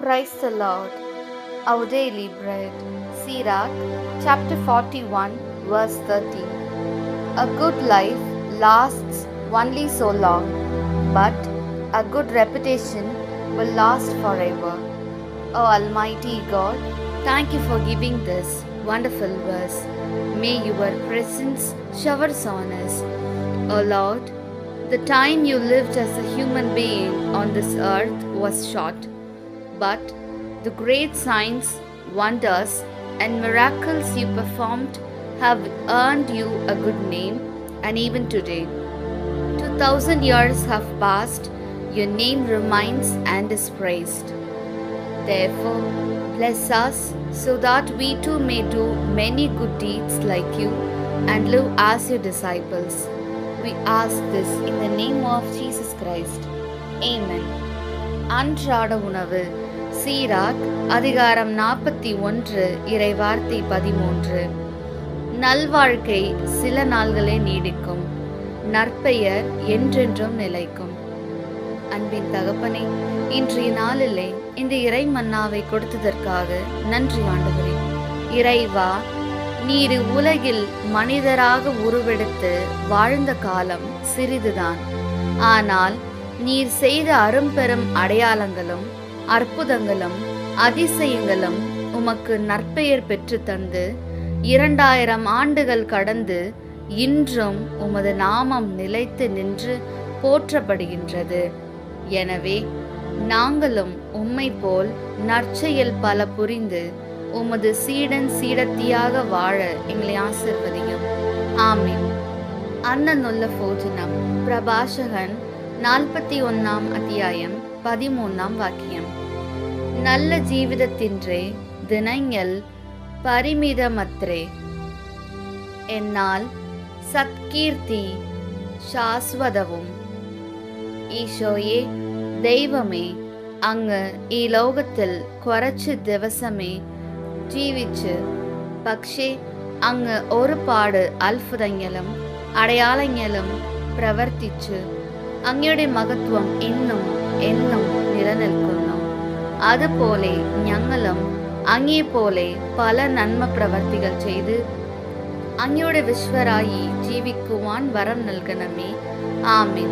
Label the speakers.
Speaker 1: Praise the Lord. Our daily bread. Sirach, chapter 41, verse 13. A good life lasts only so long, but a good reputation will last forever. O Almighty God, thank you for giving this wonderful verse. May your presence showers on us. O Lord, the time you lived as a human being on this earth was short, but the great signs, wonders, and miracles you performed have earned you a good name, and even today. 2000 years have passed, your name remains and is praised. Therefore, bless us so that we too may do many good deeds like you and live as your disciples. We ask this in the name of Jesus Christ. Amen. அன்றாட உணவு. சீராக் அதிகாரம் 41 இறை வார்த்தை 13. நல்வாழ்க்கை சில நாள்களே நீடிக்கும், நற்பெயர் என்றென்றும் நிலைக்கும். அன்பின் தகப்பனே, இன்றைய நாளிலே இந்த இறை மன்னாவை கொடுத்ததற்காக நன்றி ஆண்டவரே. இறைவா, நீர் உலகில் மனிதராக உருவெடுத்து வாழ்ந்த காலம் சிறிதுதான். ஆனால் நீர் செய்த அரும்பெரும் அடையாளங்களும் அற்புதங்களும் அதிசயங்களும் உமக்கு நற்பெயர் பெற்று தந்து 2000 ஆண்டுகள் கடந்து இன்றும் உமது நாமம் நிலைத்து நின்று போற்றப்படுகின்றது. எனவே நாங்களும் உம்மை போல் நற்செயல் பல புரிந்து உமது சீடன் சீடத்தியாக வாழ எங்களை ஆசிர்வதியும். ஆமீன். அன்னநுள்ள போஜனம். பிரபாஷகன் 41 அத்தியாயம் 13 வாக்கியம். நல்ல ஜீவிதத்தின்றே தினங்கள் பரிமிதமத்ரே, എന്നാൽ സത്കീർത്തി ശാശ്വതവും. ഈശോയെ, ദൈവമേ, അങ്ങ് ഈ ലോകത്തിൽ കുറച്ച് ദിവസമേ ജീവിച്ച്, പക്ഷേ അങ്ങ് ഒരുപാട് അത്ഭുതങ്ങളും അടയാളങ്ങളും പ്രവർത്തിച്ച് അങ്ങയുടെ മഹത്വം എന്നും എന്നും നിലനിൽക്കുന്നു. അതുപോലെ ഞങ്ങളും അങ്ങേപ്പോലെ പല നന്മ പ്രവർത്തികൾ ചെയ്ത് അങ്ങയുടെ വിശ്വരായി ജീവിക്കുവാൻ വരം നൽകണമേ. ആമീൻ.